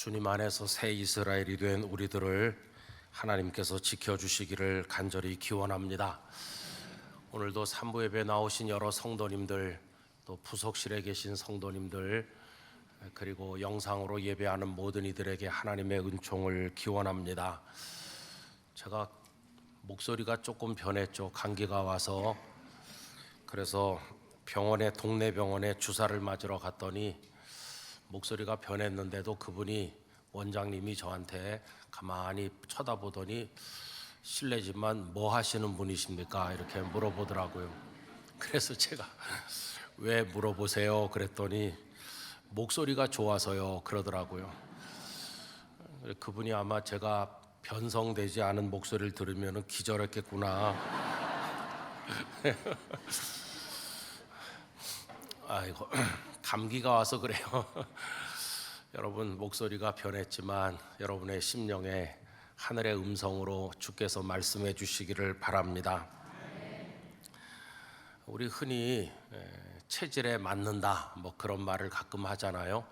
주님 안에서 새 이스라엘이 된 우리들을 하나님께서 지켜주시기를 간절히 기원합니다. 오늘도 산부 예배 나오신 여러 성도님들, 또 부속실에 계신 성도님들, 그리고 영상으로 예배하는 모든 이들에게 하나님의 은총을 기원합니다. 제가 목소리가 조금 변했죠. 감기가 와서. 그래서 동네 병원에 주사를 맞으러 갔더니 목소리가 변했는데도 그분이, 원장님이 저한테 가만히 쳐다보더니 실례지만 뭐 하시는 분이십니까? 이렇게 물어보더라고요. 그래서 제가 왜 물어보세요? 그랬더니 목소리가 좋아서요 그러더라고요. 그분이 아마 제가 변성되지 않은 목소리를 들으면 기절했겠구나. 아이고, 감기가 와서 그래요. 여러분, 목소리가 변했지만 여러분의 심령에 하늘의 음성으로 주께서 말씀해 주시기를 바랍니다. 우리 흔히 체질에 맞는다 뭐 그런 말을 가끔 하잖아요.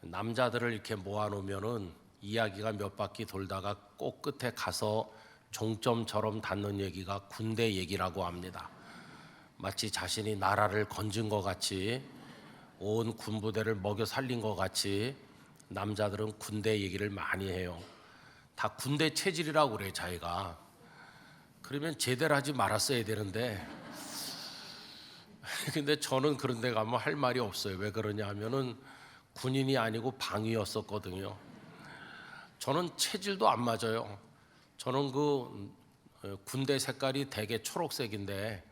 남자들을 이렇게 모아놓으면은 이야기가 몇 바퀴 돌다가 꼭 끝에 가서 종점처럼 닿는 얘기가 군대 얘기라고 합니다. 마치 자신이 나라를 건진 것 같이, 온 군부대를 먹여 살린 것 같이 남자들은 군대 얘기를 많이 해요. 다 군대 체질이라고 그래 자기가. 그러면 제대로 하지 말았어야 되는데 근데 저는 그런 데 가면 할 말이 없어요. 왜 그러냐 하면은 군인이 아니고 방위였었거든요. 저는 체질도 안 맞아요. 저는 군대 색깔이 되게 초록색인데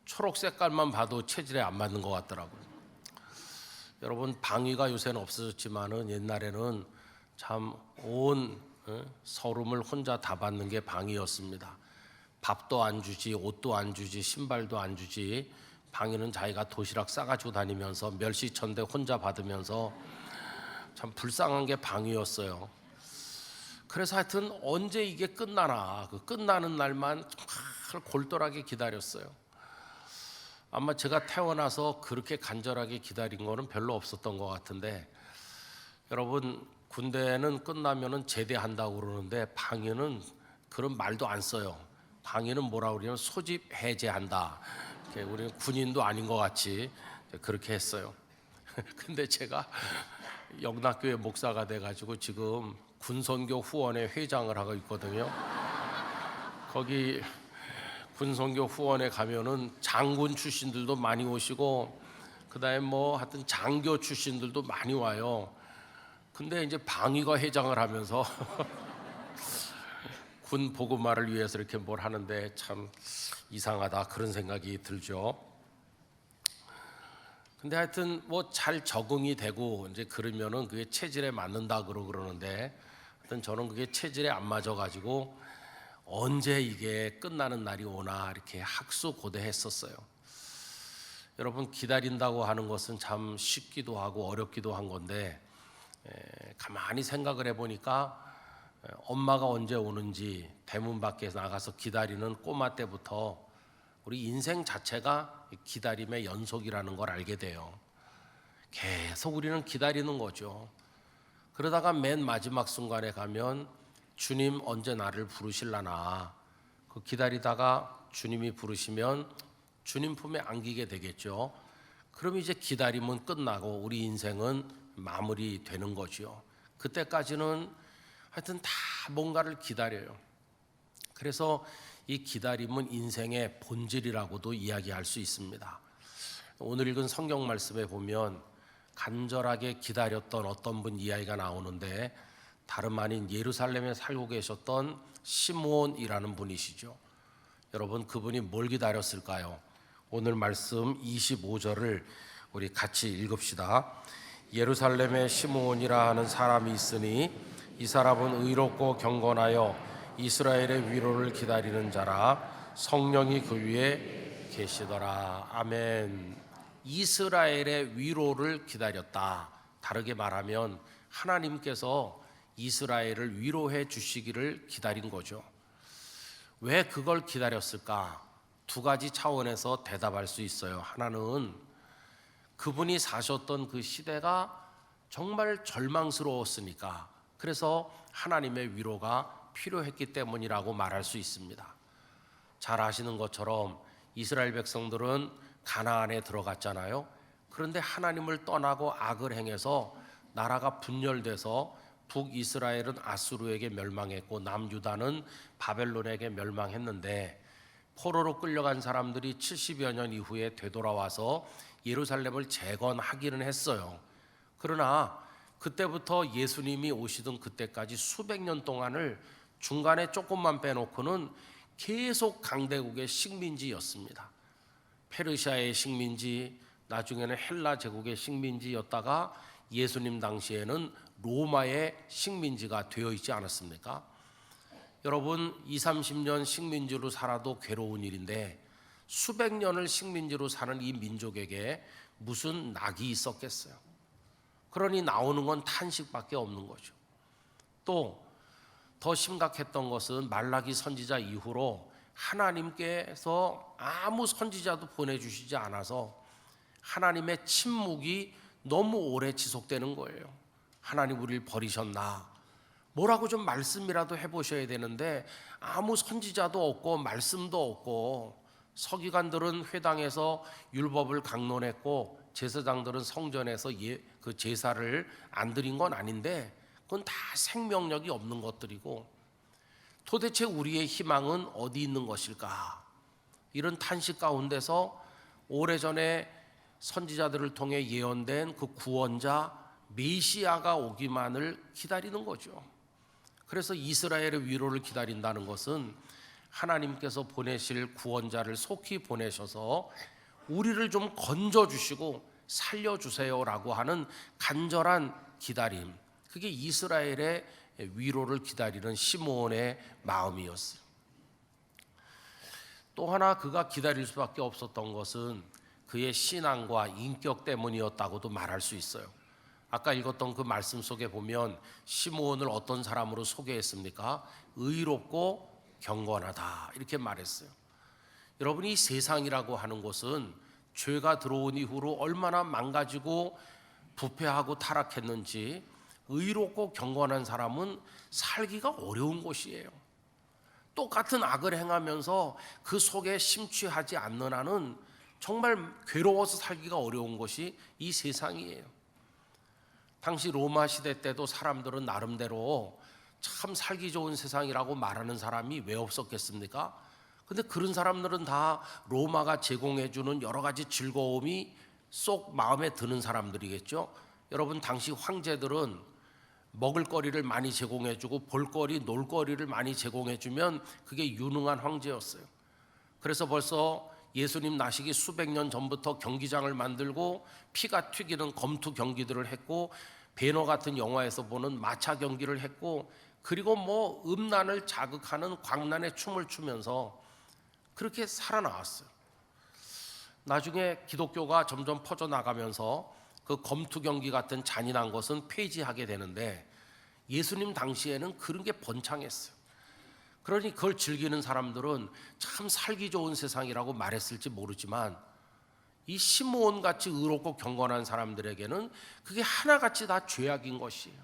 초록 색깔만 봐도 체질에 안 맞는 것 같더라고요. 여러분, 방위가 요새는 없어졌지만은 옛날에는 참 온 서름을 혼자 다 받는 게 방위였습니다. 밥도 안 주지, 옷도 안 주지, 신발도 안 주지. 방위는 자기가 도시락 싸가지고 다니면서 멸시천대 혼자 받으면서 참 불쌍한 게 방위였어요. 그래서 하여튼 언제 이게 끝나나, 그 끝나는 날만 정말 골똘하게 기다렸어요. 아마 제가 태어나서 그렇게 간절하게 기다린 거는 별로 없었던 것 같은데, 여러분, 군대는 끝나면은 제대한다고 그러는데 방위는 그런 말도 안 써요. 방위는 뭐라고 그러냐면 소집 해제한다. 우리는 군인도 아닌 것 같이 그렇게 했어요. 근데 제가 영락교회 목사가 돼가지고 지금 군선교 후원회 회장을 하고 있거든요. 거기 군선교 후원에 가면은 장군 출신들도 많이 오시고, 그다음에 뭐 하여튼 장교 출신들도 많이 와요. 근데 이제 방위가 회장을 하면서 군 보고마를 위해서 이렇게 뭘 하는데 참 이상하다 그런 생각이 들죠. 근데 하여튼 뭐 잘 적응이 되고 이제 그러면은 그게 체질에 맞는다 그러는데, 하여튼 저는 그게 체질에 안 맞아가지고 언제 이게 끝나는 날이 오나 이렇게 학수고대했었어요. 여러분, 기다린다고 하는 것은 참 쉽기도 하고 어렵기도 한 건데, 가만히 생각을 해보니까 엄마가 언제 오는지 대문 밖에 나가서 기다리는 꼬마 때부터 우리 인생 자체가 기다림의 연속이라는 걸 알게 돼요. 계속 우리는 기다리는 거죠. 그러다가 맨 마지막 순간에 가면 주님 언제 나를 부르실라나, 그 기다리다가 주님이 부르시면 주님 품에 안기게 되겠죠. 그럼 이제 기다림은 끝나고 우리 인생은 마무리되는 거죠. 그때까지는 하여튼 다 뭔가를 기다려요. 그래서 이 기다림은 인생의 본질이라고도 이야기할 수 있습니다. 오늘 읽은 성경 말씀에 보면 간절하게 기다렸던 어떤 분 이야기가 나오는데, 다름 아닌 예루살렘에 살고 계셨던 시므온이라는 분이시죠. 여러분, 그분이 뭘 기다렸을까요? 오늘 말씀 25절을 우리 같이 읽읍시다. 예루살렘에 시므온이라 하는 사람이 있으니 이 사람은 의롭고 경건하여 이스라엘의 위로를 기다리는 자라, 성령이 그 위에 계시더라. 아멘. 이스라엘의 위로를 기다렸다. 다르게 말하면 하나님께서 이스라엘을 위로해 주시기를 기다린 거죠. 왜 그걸 기다렸을까? 두 가지 차원에서 대답할 수 있어요. 하나는 그분이 사셨던 그 시대가 정말 절망스러웠으니까 그래서 하나님의 위로가 필요했기 때문이라고 말할 수 있습니다. 잘 아시는 것처럼 이스라엘 백성들은 가나안에 들어갔잖아요. 그런데 하나님을 떠나고 악을 행해서 나라가 분열돼서 북이스라엘은 아수르에게 멸망했고 남유다는 바벨론에게 멸망했는데, 포로로 끌려간 사람들이 70여 년 이후에 되돌아와서 예루살렘을 재건하기는 했어요. 그러나 그때부터 예수님이 오시던 그때까지 수백 년 동안을 중간에 조금만 빼놓고는 계속 강대국의 식민지였습니다. 페르시아의 식민지, 나중에는 헬라 제국의 식민지였다가 예수님 당시에는 로마의 식민지가 되어 있지 않았습니까? 여러분, 20, 30년 식민지로 살아도 괴로운 일인데 수백 년을 식민지로 사는 이 민족에게 무슨 낙이 있었겠어요? 그러니 나오는 건 탄식밖에 없는 거죠. 또 더 심각했던 것은 말라기 선지자 이후로 하나님께서 아무 선지자도 보내주시지 않아서 하나님의 침묵이 너무 오래 지속되는 거예요. 하나님 우리를 버리셨나? 뭐라고 좀 말씀이라도 해보셔야 되는데 아무 선지자도 없고 말씀도 없고, 서기관들은 회당에서 율법을 강론했고 제사장들은 성전에서 그 제사를 안 드린 건 아닌데 그건 다 생명력이 없는 것들이고, 도대체 우리의 희망은 어디 있는 것일까? 이런 탄식 가운데서 오래전에 선지자들을 통해 예언된 그 구원자 메시아가 오기만을 기다리는 거죠. 그래서 이스라엘의 위로를 기다린다는 것은 하나님께서 보내실 구원자를 속히 보내셔서 우리를 좀 건져주시고 살려주세요라고 하는 간절한 기다림, 그게 이스라엘의 위로를 기다리는 시므온의 마음이었어요. 또 하나 그가 기다릴 수밖에 없었던 것은 그의 신앙과 인격 때문이었다고도 말할 수 있어요. 아까 읽었던 그 말씀 속에 보면 시므온을 어떤 사람으로 소개했습니까? 의롭고 경건하다 이렇게 말했어요. 여러분, 이 세상이라고 하는 곳은 죄가 들어온 이후로 얼마나 망가지고 부패하고 타락했는지, 의롭고 경건한 사람은 살기가 어려운 곳이에요. 똑같은 악을 행하면서 그 속에 심취하지 않는 한은 정말 괴로워서 살기가 어려운 것이 이 세상이에요. 당시 로마 시대 때도 사람들은 나름대로 참 살기 좋은 세상이라고 말하는 사람이 왜 없었겠습니까? 근데 그런 사람들은 다 로마가 제공해주는 여러 가지 즐거움이 쏙 마음에 드는 사람들이겠죠. 여러분, 당시 황제들은 먹을거리를 많이 제공해주고 볼거리, 놀거리를 많이 제공해주면 그게 유능한 황제였어요. 그래서 벌써 예수님 나시기 수백 년 전부터 경기장을 만들고 피가 튀기는 검투 경기들을 했고, 배너 같은 영화에서 보는 마차 경기를 했고, 그리고 뭐 음란을 자극하는 광란의 춤을 추면서 그렇게 살아나왔어요. 나중에 기독교가 점점 퍼져나가면서 그 검투 경기 같은 잔인한 것은 폐지하게 되는데, 예수님 당시에는 그런 게 번창했어요. 그러니 그걸 즐기는 사람들은 참 살기 좋은 세상이라고 말했을지 모르지만, 이 시므온 같이 의롭고 경건한 사람들에게는 그게 하나같이 다 죄악인 것이에요.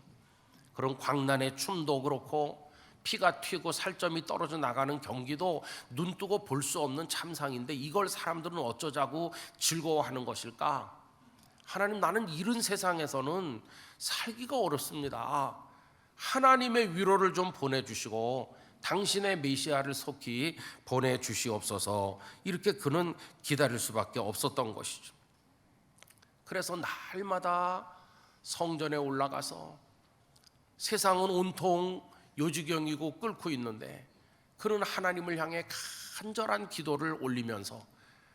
그런 광란의 춤도 그렇고 피가 튀고 살점이 떨어져 나가는 경기도 눈 뜨고 볼 수 없는 참상인데, 이걸 사람들은 어쩌자고 즐거워하는 것일까? 하나님, 나는 이런 세상에서는 살기가 어렵습니다. 하나님의 위로를 좀 보내주시고 당신의 메시아를 속히 보내주시옵소서. 이렇게 그는 기다릴 수밖에 없었던 것이죠. 그래서 날마다 성전에 올라가서, 세상은 온통 요지경이고 끓고 있는데 그는 하나님을 향해 간절한 기도를 올리면서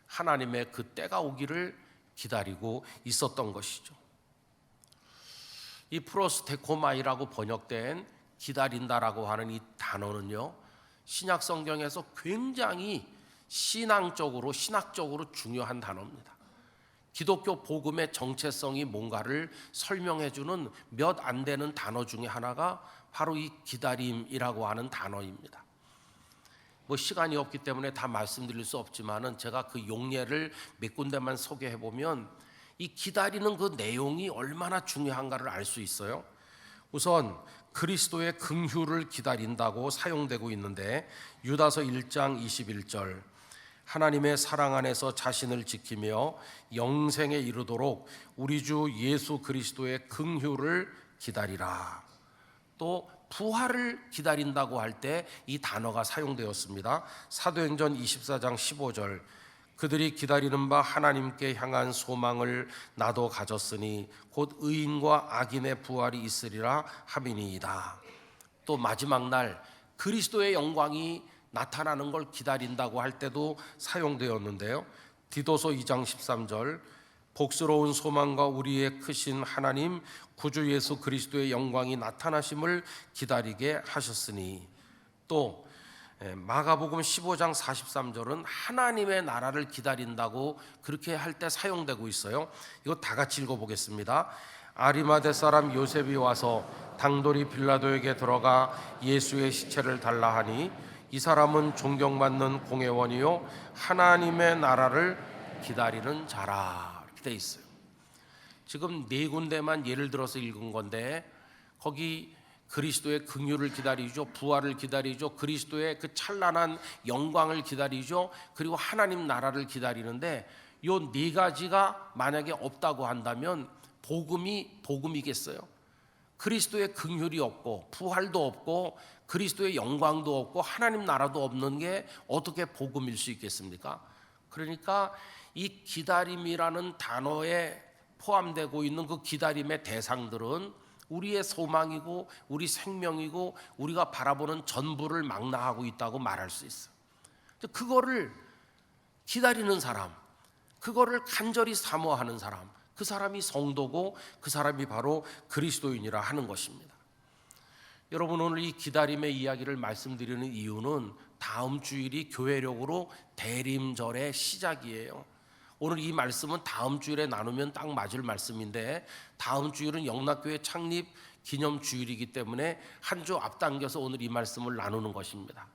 하나님의 그 때가 오기를 기다리고 있었던 것이죠. 이 프로스테코마이라고 번역된 기다린다라고 하는 이 단어는요, 신약 성경에서 굉장히 신학적으로 중요한 단어입니다. 기독교 복음의 정체성이 뭔가를 설명해주는 몇 안 되는 단어 중에 하나가 바로 이 기다림이라고 하는 단어입니다. 뭐 시간이 없기 때문에 다 말씀드릴 수 없지만은 제가 그 용례를 몇 군데만 소개해 보면 이 기다리는 그 내용이 얼마나 중요한가를 알 수 있어요. 우선 그리스도의 긍휼을 기다린다고 사용되고 있는데, 유다서 1장 21절, 하나님의 사랑 안에서 자신을 지키며 영생에 이르도록 우리 주 예수 그리스도의 긍휼을 기다리라. 또 부활을 기다린다고 할 때 이 단어가 사용되었습니다. 사도행전 24장 15절, 그들이 기다리는 바 하나님께 향한 소망을 나도 가졌으니 곧 의인과 악인의 부활이 있으리라 함이니이다. 또 마지막 날 그리스도의 영광이 나타나는 걸 기다린다고 할 때도 사용되었는데요. 디도서 2장 13절, 복스러운 소망과 우리의 크신 하나님 구주 예수 그리스도의 영광이 나타나심을 기다리게 하셨으니. 또 마가복음 15장 43절은 하나님의 나라를 기다린다고 그렇게 할 때 사용되고 있어요. 이거 다 같이 읽어보겠습니다. 아리마대 사람 요셉이 와서 당돌이 빌라도에게 들어가 예수의 시체를 달라 하니 이 사람은 존경받는 공회원이요 하나님의 나라를 기다리는 자라. 이렇게 돼 있어요. 지금 네 군데만 예를 들어서 읽은 건데, 거기 그리스도의 긍휼을 기다리죠, 부활을 기다리죠, 그리스도의 그 찬란한 영광을 기다리죠, 그리고 하나님 나라를 기다리는데, 요 네 가지가 만약에 없다고 한다면 복음이겠어요? 그리스도의 긍휼이 없고 부활도 없고 그리스도의 영광도 없고 하나님 나라도 없는 게 어떻게 복음일 수 있겠습니까? 그러니까 이 기다림이라는 단어에 포함되고 있는 그 기다림의 대상들은 우리의 소망이고 우리 생명이고 우리가 바라보는 전부를 망라하고 있다고 말할 수 있어요. 그거를 기다리는 사람, 그거를 간절히 사모하는 사람, 그 사람이 성도고 그 사람이 바로 그리스도인이라 하는 것입니다. 여러분, 오늘 이 기다림의 이야기를 말씀드리는 이유는 다음 주일이 교회력으로 대림절의 시작이에요. 오늘 이 말씀은 다음 주일에 나누면 딱 맞을 말씀인데, 다음 주일은 영락교회 창립 기념주일이기 때문에 한 주 앞당겨서 오늘 이 말씀을 나누는 것입니다.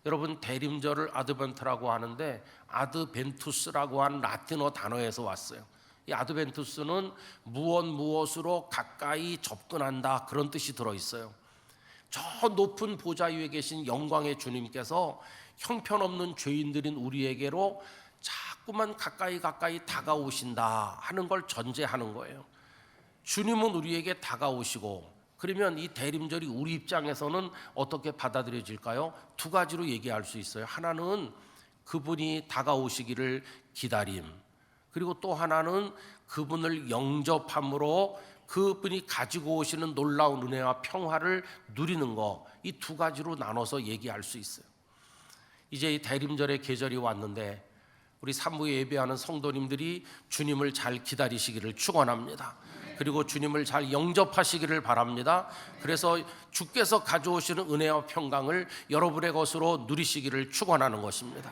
여러분, 대림절을 아드벤트라고 하는데 아드벤투스라고 하는 라틴어 단어에서 왔어요. 이 아드벤투스는 무엇으로 가까이 접근한다, 그런 뜻이 들어있어요. 저 높은 보좌 위에 계신 영광의 주님께서 형편없는 죄인들인 우리에게로 자꾸만 가까이 다가오신다 하는 걸 전제하는 거예요. 주님은 우리에게 다가오시고, 그러면 이 대림절이 우리 입장에서는 어떻게 받아들여질까요? 두 가지로 얘기할 수 있어요. 하나는 그분이 다가오시기를 기다림, 그리고 또 하나는 그분을 영접함으로 그분이 가지고 오시는 놀라운 은혜와 평화를 누리는 거, 이 두 가지로 나눠서 얘기할 수 있어요. 이제 이 대림절의 계절이 왔는데 우리 산부에 예배하는 성도님들이 주님을 잘 기다리시기를 축원합니다. 그리고 주님을 잘 영접하시기를 바랍니다. 그래서 주께서 가져오시는 은혜와 평강을 여러분의 것으로 누리시기를 축원하는 것입니다.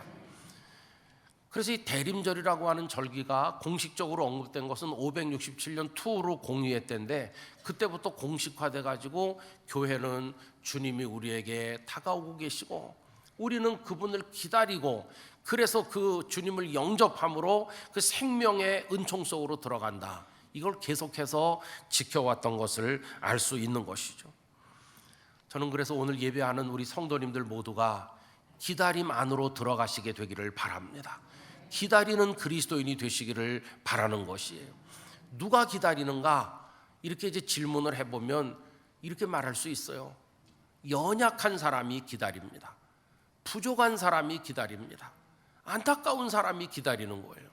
그래서 이 대림절이라고 하는 절기가 공식적으로 언급된 것은 567년 투우로 공의회 때인데, 그때부터 공식화돼 가지고 교회는 주님이 우리에게 다가오고 계시고 우리는 그분을 기다리고, 그래서 그 주님을 영접함으로 그 생명의 은총 속으로 들어간다, 이걸 계속해서 지켜왔던 것을 알 수 있는 것이죠. 저는 그래서 오늘 예배하는 우리 성도님들 모두가 기다림 안으로 들어가시게 되기를 바랍니다. 기다리는 그리스도인이 되시기를 바라는 것이에요. 누가 기다리는가? 이렇게 이제 질문을 해보면 이렇게 말할 수 있어요. 연약한 사람이 기다립니다. 부족한 사람이 기다립니다. 안타까운 사람이 기다리는 거예요.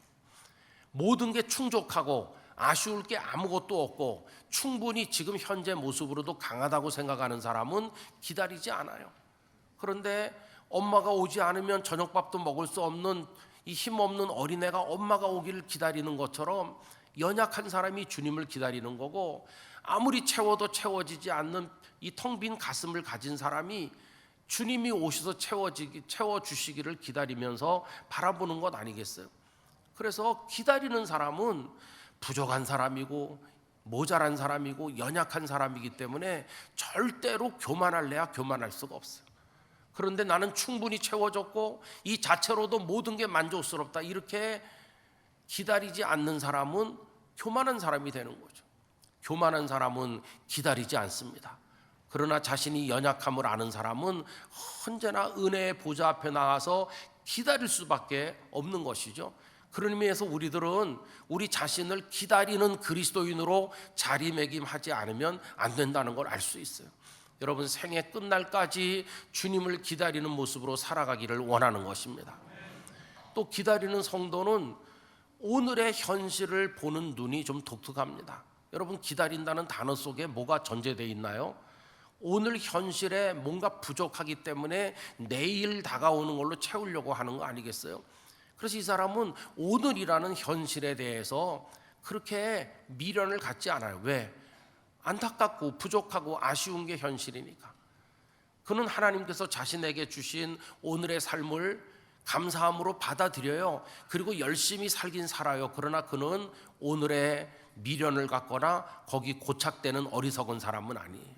모든 게 충족하고 아쉬울 게 아무것도 없고 충분히 지금 현재 모습으로도 강하다고 생각하는 사람은 기다리지 않아요. 그런데 엄마가 오지 않으면 저녁밥도 먹을 수 없는 이 힘없는 어린애가 엄마가 오기를 기다리는 것처럼 연약한 사람이 주님을 기다리는 거고, 아무리 채워도 채워지지 않는 이 텅 빈 가슴을 가진 사람이 주님이 오셔서 채워주시기를 기다리면서 바라보는 것 아니겠어요? 그래서 기다리는 사람은 부족한 사람이고 모자란 사람이고 연약한 사람이기 때문에 절대로 교만할래야 교만할 수가 없어요. 그런데 나는 충분히 채워졌고 이 자체로도 모든 게 만족스럽다, 이렇게 기다리지 않는 사람은 교만한 사람이 되는 거죠. 교만한 사람은 기다리지 않습니다. 그러나 자신이 연약함을 아는 사람은 언제나 은혜의 보좌 앞에 나가서 기다릴 수밖에 없는 것이죠. 그런 의미에서 우리들은 우리 자신을 기다리는 그리스도인으로 자리매김하지 않으면 안 된다는 걸 알 수 있어요. 여러분, 생애 끝날까지 주님을 기다리는 모습으로 살아가기를 원하는 것입니다. 또 기다리는 성도는 오늘의 현실을 보는 눈이 좀 독특합니다. 여러분, 기다린다는 단어 속에 뭐가 전제되어 있나요? 오늘 현실에 뭔가 부족하기 때문에 내일 다가오는 걸로 채우려고 하는 거 아니겠어요? 그래서 이 사람은 오늘이라는 현실에 대해서 그렇게 미련을 갖지 않아요. 왜? 안타깝고 부족하고 아쉬운 게 현실이니까. 그는 하나님께서 자신에게 주신 오늘의 삶을 감사함으로 받아들여요. 그리고 열심히 살긴 살아요. 그러나 그는 오늘의 미련을 갖거나 거기 고착되는 어리석은 사람은 아니에요.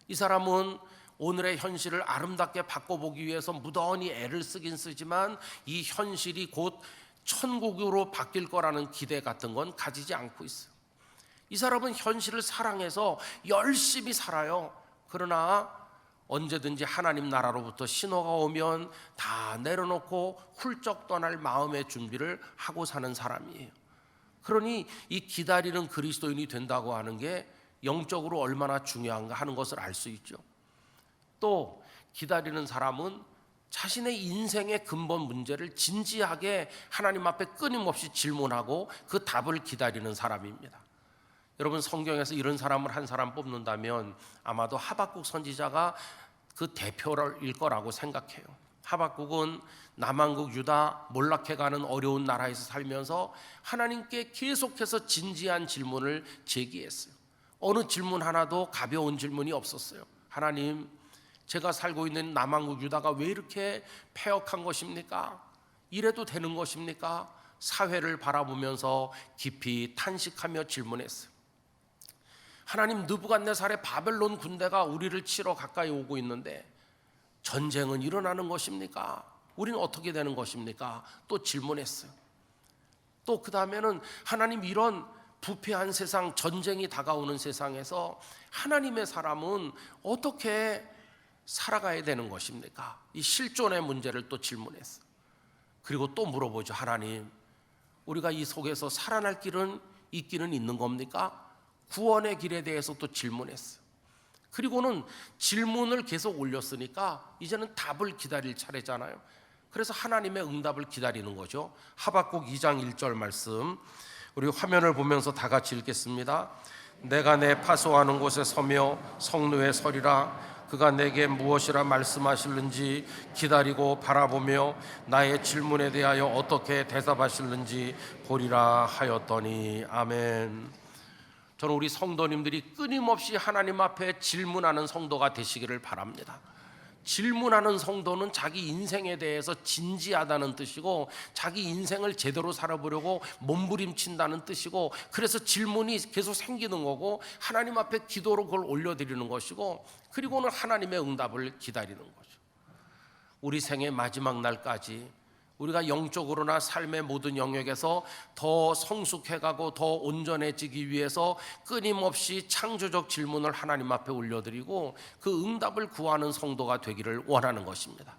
이 사람은 오늘의 현실을 아름답게 바꿔보기 위해서 무던히 애를 쓰긴 쓰지만 이 현실이 곧 천국으로 바뀔 거라는 기대 같은 건 가지지 않고 있어요. 이 사람은 현실을 사랑해서 열심히 살아요. 그러나 언제든지 하나님 나라로부터 신호가 오면 다 내려놓고 훌쩍 떠날 마음의 준비를 하고 사는 사람이에요. 그러니 이 기다리는 그리스도인이 된다고 하는 게 영적으로 얼마나 중요한가 하는 것을 알 수 있죠. 또 기다리는 사람은 자신의 인생의 근본 문제를 진지하게 하나님 앞에 끊임없이 질문하고 그 답을 기다리는 사람입니다. 여러분, 성경에서 이런 사람을 한 사람 뽑는다면 아마도 하박국 선지자가 그 대표일 거라고 생각해요. 하박국은 남한국 유다 몰락해가는 어려운 나라에서 살면서 하나님께 계속해서 진지한 질문을 제기했어요. 어느 질문 하나도 가벼운 질문이 없었어요. 하나님, 제가 살고 있는 남한국 유다가 왜 이렇게 패역한 것입니까? 이래도 되는 것입니까? 사회를 바라보면서 깊이 탄식하며 질문했어요. 하나님, 느부갓네살의 바벨론 군대가 우리를 치러 가까이 오고 있는데 전쟁은 일어나는 것입니까? 우리는 어떻게 되는 것입니까? 또 질문했어요. 또 그 다음에는 하나님, 이런 부패한 세상, 전쟁이 다가오는 세상에서 하나님의 사람은 어떻게 살아가야 되는 것입니까? 이 실존의 문제를 또 질문했어요. 그리고 또 물어보죠. 하나님, 우리가 이 속에서 살아날 길은 있기는 있는 겁니까? 구원의 길에 대해서 또 질문했어요. 그리고는 질문을 계속 올렸으니까 이제는 답을 기다릴 차례잖아요. 그래서 하나님의 응답을 기다리는 거죠. 하박국 2장 1절 말씀, 우리 화면을 보면서 다 같이 읽겠습니다. 내가 내 파소하는 곳에 서며 성루에 서리라. 그가 내게 무엇이라 말씀하실는지 기다리고 바라보며 나의 질문에 대하여 어떻게 대답하실는지 보리라 하였더니. 아멘. 저는 우리 성도님들이 끊임없이 하나님 앞에 질문하는 성도가 되시기를 바랍니다. 질문하는 성도는 자기 인생에 대해서 진지하다는 뜻이고 자기 인생을 제대로 살아보려고 몸부림친다는 뜻이고, 그래서 질문이 계속 생기는 거고 하나님 앞에 기도로 그걸 올려드리는 것이고, 그리고는 하나님의 응답을 기다리는 거죠. 우리 생의 마지막 날까지 우리가 영적으로나 삶의 모든 영역에서 더 성숙해가고 더 온전해지기 위해서 끊임없이 창조적 질문을 하나님 앞에 올려드리고 그 응답을 구하는 성도가 되기를 원하는 것입니다.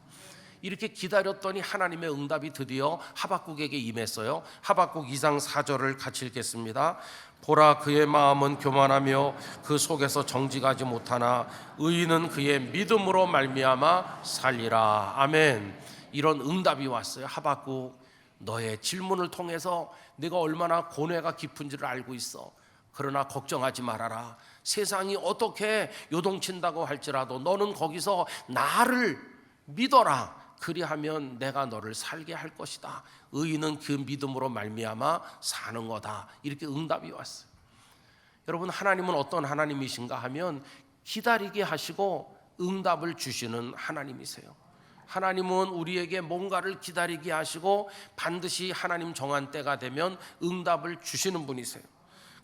이렇게 기다렸더니 하나님의 응답이 드디어 하박국에게 임했어요. 하박국 2장 4절을 같이 읽겠습니다. 보라, 그의 마음은 교만하며 그 속에서 정직하지 못하나 의인은 그의 믿음으로 말미암아 살리라. 아멘. 이런 응답이 왔어요. 하박국, 너의 질문을 통해서 내가 얼마나 고뇌가 깊은지를 알고 있어. 그러나 걱정하지 말아라. 세상이 어떻게 요동친다고 할지라도 너는 거기서 나를 믿어라. 그리하면 내가 너를 살게 할 것이다. 의인은 그 믿음으로 말미암아 사는 거다. 이렇게 응답이 왔어요. 여러분, 하나님은 어떤 하나님이신가 하면 기다리게 하시고 응답을 주시는 하나님이세요. 하나님은 우리에게 뭔가를 기다리게 하시고 반드시 하나님 정한 때가 되면 응답을 주시는 분이세요.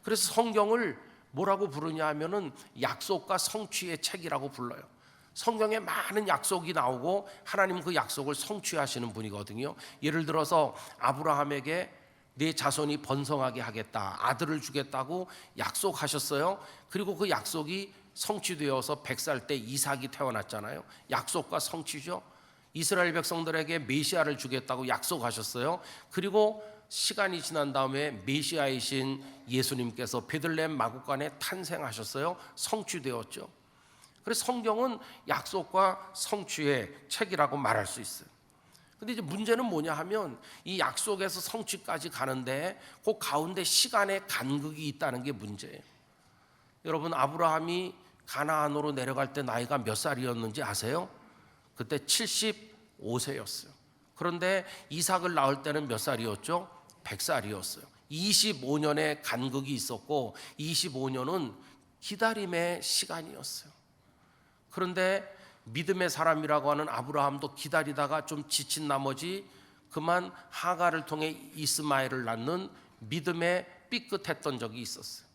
그래서 성경을 뭐라고 부르냐 하면은 약속과 성취의 책이라고 불러요. 성경에 많은 약속이 나오고 하나님은 그 약속을 성취하시는 분이거든요. 예를 들어서 아브라함에게 네 자손이 번성하게 하겠다, 아들을 주겠다고 약속하셨어요. 그리고 그 약속이 성취되어서 100살 때 이삭이 태어났잖아요. 약속과 성취죠. 이스라엘 백성들에게 메시아를 주겠다고 약속하셨어요. 그리고 시간이 지난 다음에 메시아이신 예수님께서 베들레헴 마구간에 탄생하셨어요. 성취되었죠. 그래서 성경은 약속과 성취의 책이라고 말할 수 있어요. 근데 이제 문제는 뭐냐 하면 이 약속에서 성취까지 가는데 그 가운데 시간의 간극이 있다는 게 문제예요. 여러분, 아브라함이 가나안으로 내려갈 때 나이가 몇 살이었는지 아세요? 그때 75세였어요. 그런데 이삭을 낳을 때는 몇 살이었죠? 100살이었어요. 25년의 간극이 있었고 25년은 기다림의 시간이었어요. 그런데 믿음의 사람이라고 하는 아브라함도 기다리다가 좀 지친 나머지 그만 하가를 통해 이스마엘을 낳는 믿음에 삐끗했던 적이 있었어요.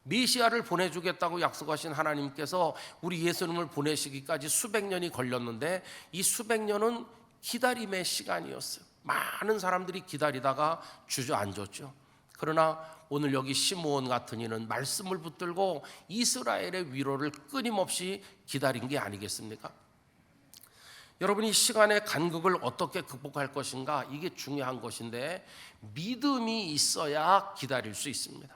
메시아를 보내주겠다고 약속하신 하나님께서 우리 예수님을 보내시기까지 수백 년이 걸렸는데 이 수백 년은 기다림의 시간이었어요. 많은 사람들이 기다리다가 주저앉았죠. 그러나 오늘 여기 시므온 같은 이는 말씀을 붙들고 이스라엘의 위로를 끊임없이 기다린 게 아니겠습니까? 여러분이 시간의 간극을 어떻게 극복할 것인가, 이게 중요한 것인데 믿음이 있어야 기다릴 수 있습니다.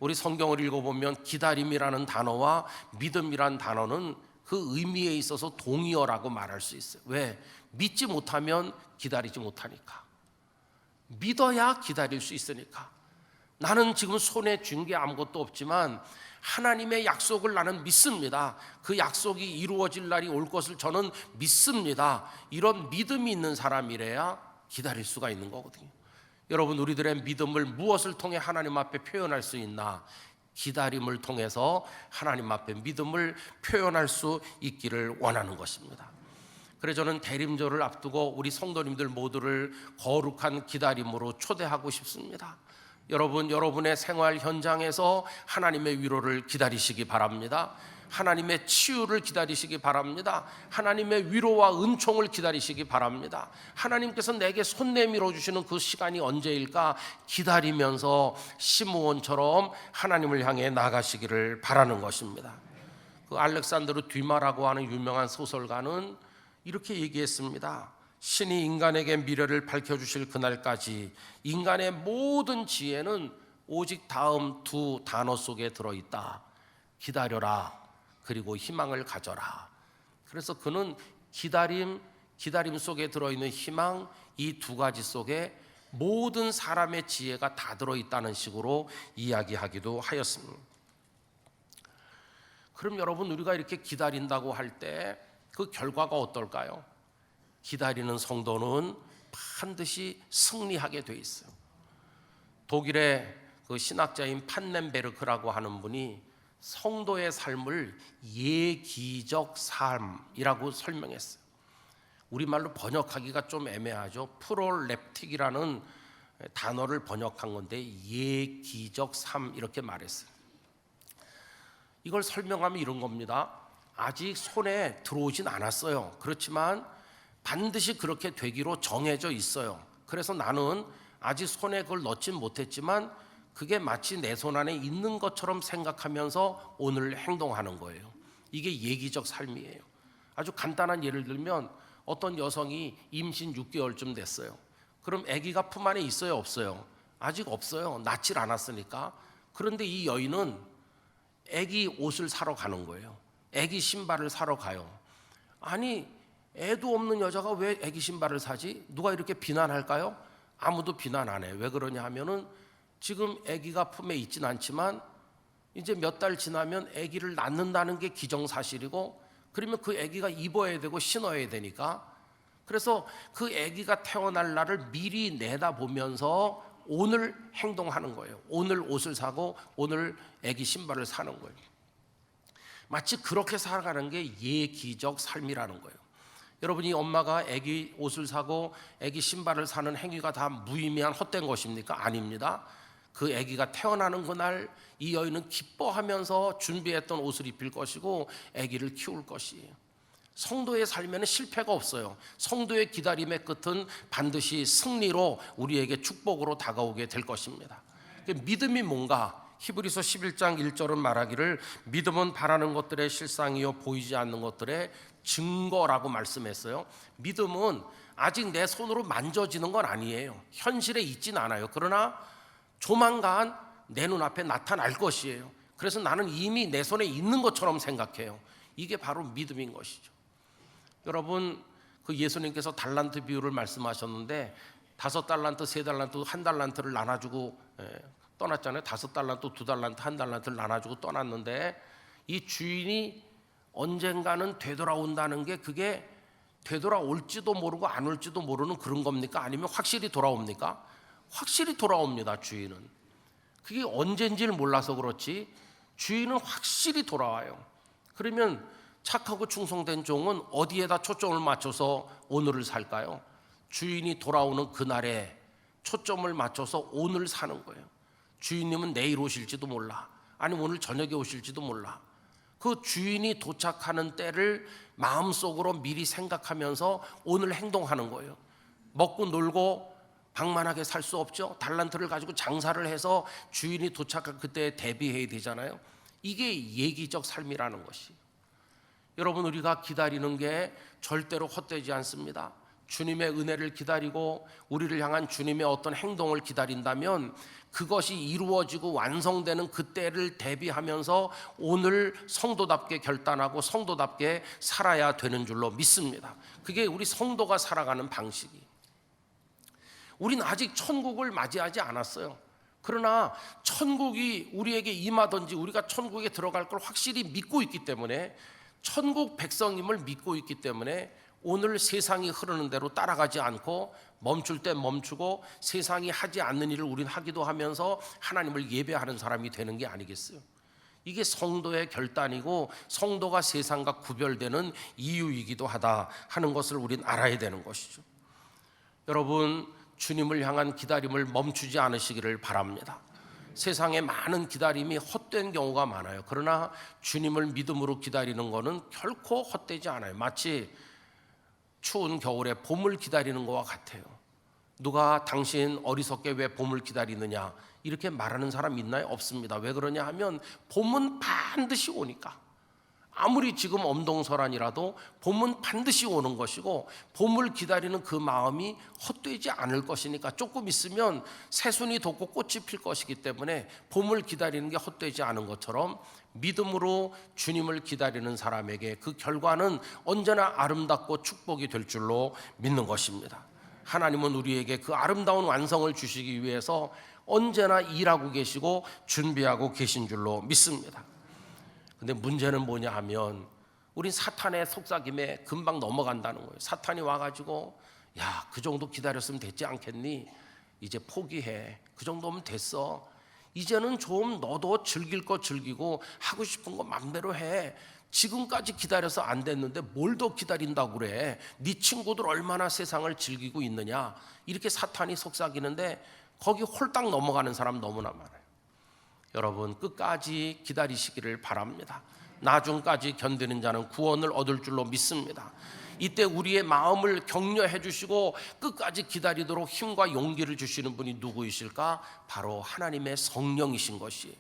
우리 성경을 읽어보면 기다림이라는 단어와 믿음이라는 단어는 그 의미에 있어서 동의어라고 말할 수 있어요. 왜? 믿지 못하면 기다리지 못하니까. 믿어야 기다릴 수 있으니까. 나는 지금 손에 쥔 게 아무것도 없지만 하나님의 약속을 나는 믿습니다. 그 약속이 이루어질 날이 올 것을 저는 믿습니다. 이런 믿음이 있는 사람이래야 기다릴 수가 있는 거거든요. 여러분, 우리들의 믿음을 무엇을 통해 하나님 앞에 표현할 수 있나? 기다림을 통해서 하나님 앞에 믿음을 표현할 수 있기를 원하는 것입니다. 그래서 저는 대림절을 앞두고 우리 성도님들 모두를 거룩한 기다림으로 초대하고 싶습니다. 여러분, 여러분의 생활 현장에서 하나님의 위로를 기다리시기 바랍니다. 하나님의 치유를 기다리시기 바랍니다. 하나님의 위로와 은총을 기다리시기 바랍니다. 하나님께서 내게 손 내밀어 주시는 그 시간이 언제일까 기다리면서 시므온처럼 하나님을 향해 나가시기를 바라는 것입니다. 그 알렉산드르 듀마라고 하는 유명한 소설가는 이렇게 얘기했습니다. 신이 인간에게 미래를 밝혀주실 그날까지 인간의 모든 지혜는 오직 다음 두 단어 속에 들어있다. 기다려라, 그리고 희망을 가져라. 그래서 그는 기다림 속에 들어있는 희망, 이 두 가지 속에 모든 사람의 지혜가 다 들어있다는 식으로 이야기하기도 하였습니다. 그럼 여러분, 우리가 이렇게 기다린다고 할 때 그 결과가 어떨까요? 기다리는 성도는 반드시 승리하게 돼 있어요. 독일의 그 신학자인 판넨베르크라고 하는 분이 성도의 삶을 예기적 삶이라고 설명했어요. 우리말로 번역하기가 좀 애매하죠. 프롤랩틱이라는 단어를 번역한 건데 예기적 삶 이렇게 말했어요. 이걸 설명하면 이런 겁니다. 아직 손에 들어오진 않았어요. 그렇지만 반드시 그렇게 되기로 정해져 있어요. 그래서 나는 아직 손에 그걸 넣진 못했지만 그게 마치 내 손 안에 있는 것처럼 생각하면서 오늘 행동하는 거예요. 이게 예기적 삶이에요. 아주 간단한 예를 들면 어떤 여성이 임신 6개월쯤 됐어요. 그럼 아기가 품 안에 있어요, 없어요? 아직 없어요. 낳질 않았으니까. 그런데 이 여인은 아기 옷을 사러 가는 거예요. 아기 신발을 사러 가요. 아니, 애도 없는 여자가 왜 아기 신발을 사지? 누가 이렇게 비난할까요? 아무도 비난 안 해요. 왜 그러냐 하면은 지금 아기가 품에 있진 않지만 이제 몇 달 지나면 아기를 낳는다는 게 기정사실이고, 그러면 그 아기가 입어야 되고 신어야 되니까, 그래서 그 아기가 태어날 날을 미리 내다보면서 오늘 행동하는 거예요. 오늘 옷을 사고 오늘 아기 신발을 사는 거예요. 마치 그렇게 살아가는 게 예기적 삶이라는 거예요. 여러분이 엄마가 아기 옷을 사고 아기 신발을 사는 행위가 다 무의미한 헛된 것입니까? 아닙니다. 그 아기가 태어나는 그날 이 여인은 기뻐하면서 준비했던 옷을 입힐 것이고 아기를 키울 것이에요. 성도의 삶에는 실패가 없어요. 성도의 기다림의 끝은 반드시 승리로 우리에게 축복으로 다가오게 될 것입니다. 믿음이 뭔가? 히브리서 11장 1절은 말하기를 믿음은 바라는 것들의 실상이요 보이지 않는 것들의 증거라고 말씀했어요. 믿음은 아직 내 손으로 만져지는 건 아니에요. 현실에 있진 않아요. 그러나 조만간 내 눈앞에 나타날 것이에요. 그래서 나는 이미 내 손에 있는 것처럼 생각해요. 이게 바로 믿음인 것이죠. 여러분, 그 예수님께서 달란트 비유를 말씀하셨는데 5달란트, 3달란트, 1달란트를 나눠주고 떠났잖아요. 5달란트, 2달란트, 1달란트를 나눠주고 떠났는데 이 주인이 언젠가는 되돌아온다는 게 그게 되돌아올지도 모르고 안 올지도 모르는 그런 겁니까? 아니면 확실히 돌아옵니까? 확실히 돌아옵니다. 주인은. 그게 언젠지를 몰라서 그렇지 주인은 확실히 돌아와요. 그러면 착하고 충성된 종은 어디에다 초점을 맞춰서 오늘을 살까요? 주인이 돌아오는 그날에 초점을 맞춰서 오늘 사는 거예요. 주인님은 내일 오실지도 몰라. 아니면 오늘 저녁에 오실지도 몰라. 그 주인이 도착하는 때를 마음속으로 미리 생각하면서 오늘 행동하는 거예요. 먹고 놀고 방만하게 살 수 없죠. 달란트를 가지고 장사를 해서 주인이 도착할 그때에 대비해야 되잖아요. 이게 예기적 삶이라는 것이. 여러분, 우리가 기다리는 게 절대로 헛되지 않습니다. 주님의 은혜를 기다리고 우리를 향한 주님의 어떤 행동을 기다린다면 그것이 이루어지고 완성되는 그때를 대비하면서 오늘 성도답게 결단하고 성도답게 살아야 되는 줄로 믿습니다. 그게 우리 성도가 살아가는 방식이. 우리는 아직 천국을 맞이하지 않았어요. 그러나 천국이 우리에게 임하든지 우리가 천국에 들어갈 걸 확실히 믿고 있기 때문에, 천국 백성임을 믿고 있기 때문에 오늘 세상이 흐르는 대로 따라가지 않고 멈출 때 멈추고 세상이 하지 않는 일을 우리는 하기도 하면서 하나님을 예배하는 사람이 되는 게 아니겠어요? 이게 성도의 결단이고 성도가 세상과 구별되는 이유이기도 하다 하는 것을 우리는 알아야 되는 것이죠. 여러분, 주님을 향한 기다림을 멈추지 않으시기를 바랍니다. 세상에 많은 기다림이 헛된 경우가 많아요. 그러나 주님을 믿음으로 기다리는 것은 결코 헛되지 않아요. 마치 추운 겨울에 봄을 기다리는 것과 같아요. 누가 당신 어리석게 왜 봄을 기다리느냐 이렇게 말하는 사람 있나요? 없습니다. 왜 그러냐 하면 봄은 반드시 오니까. 아무리 지금 엄동설한이라도 봄은 반드시 오는 것이고 봄을 기다리는 그 마음이 헛되지 않을 것이니까, 조금 있으면 새순이 돋고 꽃이 필 것이기 때문에 봄을 기다리는 게 헛되지 않은 것처럼 믿음으로 주님을 기다리는 사람에게 그 결과는 언제나 아름답고 축복이 될 줄로 믿는 것입니다. 하나님은 우리에게 그 아름다운 완성을 주시기 위해서 언제나 일하고 계시고 준비하고 계신 줄로 믿습니다. 근데 문제는 뭐냐 하면 우린 사탄의 속삭임에 금방 넘어간다는 거예요. 사탄이 와가지고 야, 그 정도 기다렸으면 됐지 않겠니? 이제 포기해. 그 정도면 됐어. 이제는 좀 너도 즐길 거 즐기고 하고 싶은 거 맘대로 해. 지금까지 기다려서 안 됐는데 뭘 더 기다린다고 그래. 네 친구들 얼마나 세상을 즐기고 있느냐. 이렇게 사탄이 속삭이는데 거기 홀딱 넘어가는 사람 너무나 많아요. 여러분, 끝까지 기다리시기를 바랍니다. 나중까지 견디는 자는 구원을 얻을 줄로 믿습니다. 이때 우리의 마음을 격려해 주시고 끝까지 기다리도록 힘과 용기를 주시는 분이 누구이실까? 바로 하나님의 성령이신 것이에요.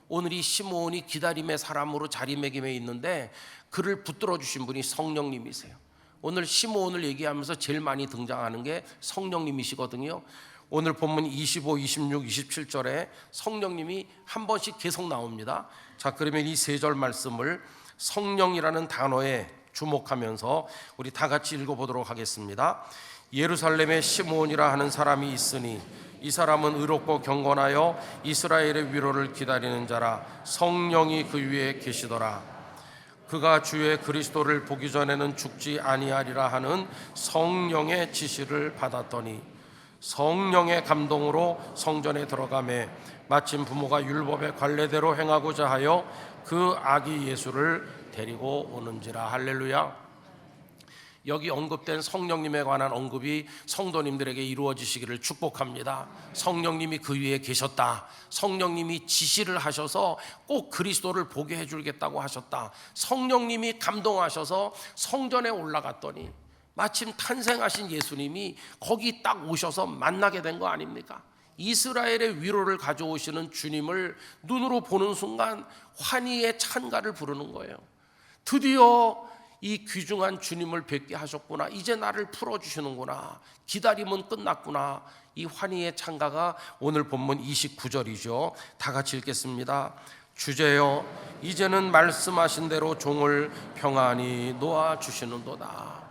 오늘 이 시므온이 기다림의 사람으로 자리매김해 있는데 그를 붙들어 주신 분이 성령님이세요. 오늘 시므온을 얘기하면서 제일 많이 등장하는 게 성령님이시거든요. 오늘 본문 25, 26, 27절에 성령님이 한 번씩 계속 나옵니다. 자, 그러면 이 세 절 말씀을 성령이라는 단어에 주목하면서 우리 다 같이 읽어보도록 하겠습니다. 예루살렘에 시므온이라 하는 사람이 있으니 이 사람은 의롭고 경건하여 이스라엘의 위로를 기다리는 자라. 성령이 그 위에 계시더라. 그가 주의 그리스도를 보기 전에는 죽지 아니하리라 하는 성령의 지시를 받았더니 성령의 감동으로 성전에 들어가매 마침 부모가 율법의 관례대로 행하고자 하여 그 아기 예수를 데리고 오는지라. 할렐루야. 여기 언급된 성령님에 관한 언급이 성도님들에게 이루어지시기를 축복합니다. 성령님이 그 위에 계셨다. 성령님이 지시를 하셔서 꼭 그리스도를 보게 해주겠다고 하셨다. 성령님이 감동하셔서 성전에 올라갔더니 마침 탄생하신 예수님이 거기 딱 오셔서 만나게 된 거 아닙니까? 이스라엘의 위로를 가져오시는 주님을 눈으로 보는 순간 환희의 찬가를 부르는 거예요. 드디어 이 귀중한 주님을 뵙게 하셨구나. 이제 나를 풀어주시는구나. 기다림은 끝났구나. 이 환희의 찬가가 오늘 본문 29절이죠. 다 같이 읽겠습니다. 주제여, 이제는 말씀하신 대로 종을 평안히 놓아주시는도다.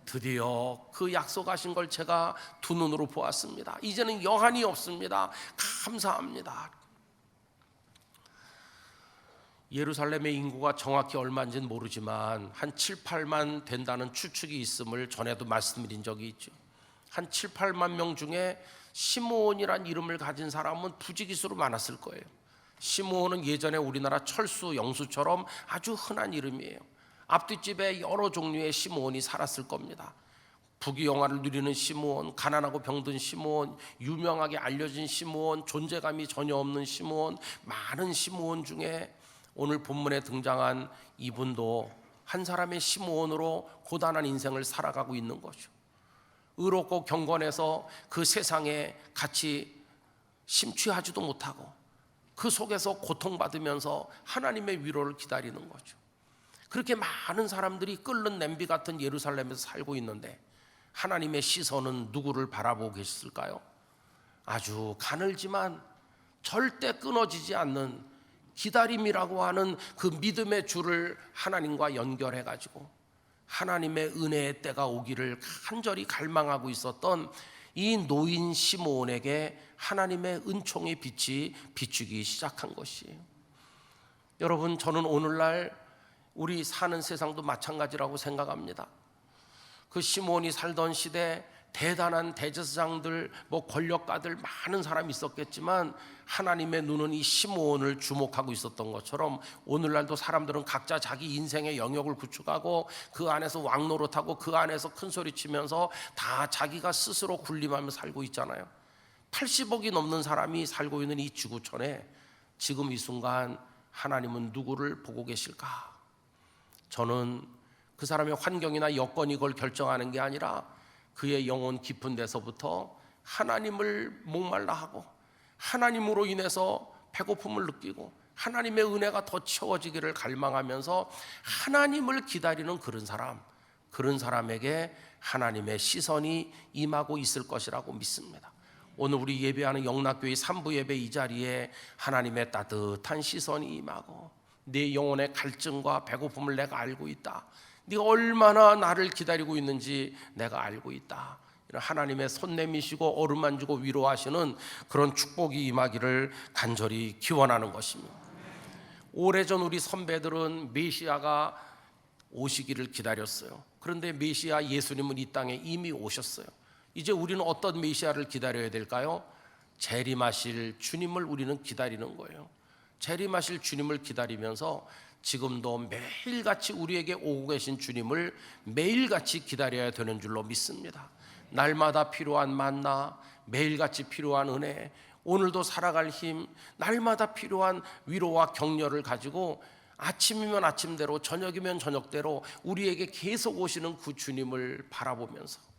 드디어 그 약속하신 걸 제가 두 눈으로 보았습니다. 이제는 여한이 없습니다. 감사합니다. 예루살렘의 인구가 정확히 얼마인지는 모르지만 한 7, 8만 된다는 추측이 있음을 전에도 말씀드린 적이 있죠. 한 7, 8만 명 중에 시므온이란 이름을 가진 사람은 부지기수로 많았을 거예요. 시므온은 예전에 우리나라 철수, 영수처럼 아주 흔한 이름이에요. 앞뒷집에 여러 종류의 시므온이 살았을 겁니다. 부귀영화를 누리는 시므온, 가난하고 병든 시므온, 유명하게 알려진 시므온, 존재감이 전혀 없는 시므온, 많은 시므온 중에 오늘 본문에 등장한 이분도 한 사람의 시므온으로 고단한 인생을 살아가고 있는 거죠. 의롭고 경건해서 그 세상에 같이 심취하지도 못하고 그 속에서 고통받으면서 하나님의 위로를 기다리는 거죠. 그렇게 많은 사람들이 끓는 냄비 같은 예루살렘에서 살고 있는데 하나님의 시선은 누구를 바라보고 계셨을까요? 아주 가늘지만 절대 끊어지지 않는 기다림이라고 하는 그 믿음의 줄을 하나님과 연결해 가지고 하나님의 은혜의 때가 오기를 간절히 갈망하고 있었던 이 노인 시므온에게 하나님의 은총의 빛이 비추기 시작한 것이에요. 여러분, 저는 오늘날 우리 사는 세상도 마찬가지라고 생각합니다. 그 시므온이 살던 시대 대단한 대제사장들, 권력가들 많은 사람이 있었겠지만 하나님의 눈은 이 시므온을 주목하고 있었던 것처럼 오늘날도 사람들은 각자 자기 인생의 영역을 구축하고 그 안에서 왕노릇하고 그 안에서 큰소리치면서 다 자기가 스스로 군림하며 살고 있잖아요. 80억이 넘는 사람이 살고 있는 이 지구촌에 지금 이 순간 하나님은 누구를 보고 계실까? 저는 그 사람의 환경이나 여건이 그걸 결정하는 게 아니라 그의 영혼 깊은 데서부터 하나님을 목말라 하고 하나님으로 인해서 배고픔을 느끼고 하나님의 은혜가 더 채워지기를 갈망하면서 하나님을 기다리는 그런 사람에게 하나님의 시선이 임하고 있을 것이라고 믿습니다. 오늘 우리 예배하는 영락교회 3부 예배 이 자리에 하나님의 따뜻한 시선이 임하고 네 영혼의 갈증과 배고픔을 내가 알고 있다. 네가 얼마나 나를 기다리고 있는지 내가 알고 있다. 이런 하나님의 손 내미시고 어루만지고 위로하시는 그런 축복이 임하기를 간절히 기원하는 것입니다. 오래전 우리 선배들은 메시아가 오시기를 기다렸어요. 그런데 메시아 예수님은 이 땅에 이미 오셨어요. 이제 우리는 어떤 메시아를 기다려야 될까요? 재림하실 주님을 우리는 기다리는 거예요. 재림하실 주님을 기다리면서 지금도 매일같이 우리에게 오고 계신 주님을 매일같이 기다려야 되는 줄로 믿습니다. 날마다 필요한 만나, 매일같이 필요한 은혜, 오늘도 살아갈 힘, 날마다 필요한 위로와 격려를 가지고 아침이면 아침대로 저녁이면 저녁대로 우리에게 계속 오시는 그 주님을 바라보면서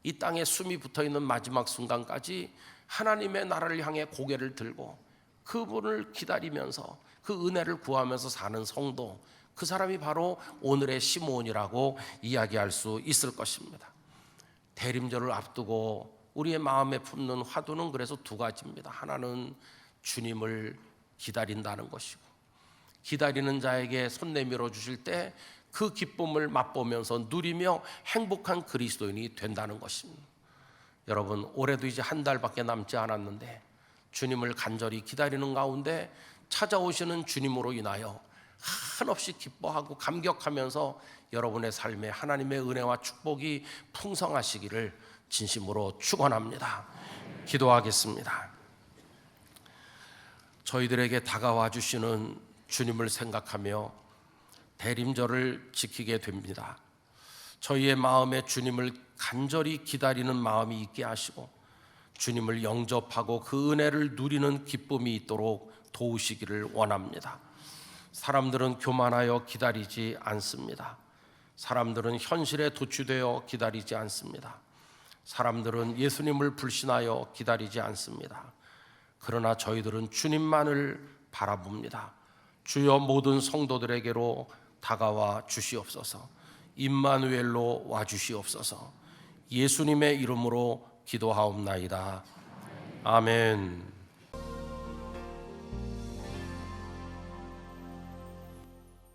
이 땅에 숨이 붙어있는 마지막 순간까지 하나님의 나라를 향해 고개를 들고 그분을 기다리면서 그 은혜를 구하면서 사는 성도, 그 사람이 바로 오늘의 시므온이라고 이야기할 수 있을 것입니다. 대림절을 앞두고 우리의 마음에 품는 화두는 그래서 두 가지입니다. 하나는 주님을 기다린다는 것이고, 기다리는 자에게 손 내밀어 주실 때 그 기쁨을 맛보면서 누리며 행복한 그리스도인이 된다는 것입니다. 여러분, 올해도 이제 한 달밖에 남지 않았는데 주님을 간절히 기다리는 가운데 찾아오시는 주님으로 인하여 한없이 기뻐하고 감격하면서 여러분의 삶에 하나님의 은혜와 축복이 풍성하시기를 진심으로 축원합니다. 기도하겠습니다. 저희들에게 다가와 주시는 주님을 생각하며 대림절을 지키게 됩니다. 저희의 마음에 주님을 간절히 기다리는 마음이 있게 하시고 주님을 영접하고 그 은혜를 누리는 기쁨이 있도록 도우시기를 원합니다. 사람들은 교만하여 기다리지 않습니다. 사람들은 현실에 도취되어 기다리지 않습니다. 사람들은 예수님을 불신하여 기다리지 않습니다. 그러나 저희들은 주님만을 바라봅니다. 주여 모든 성도들에게로 다가와 주시옵소서. 임마누엘로 와 주시옵소서. 예수님의 이름으로 기도하옵나이다. 아멘.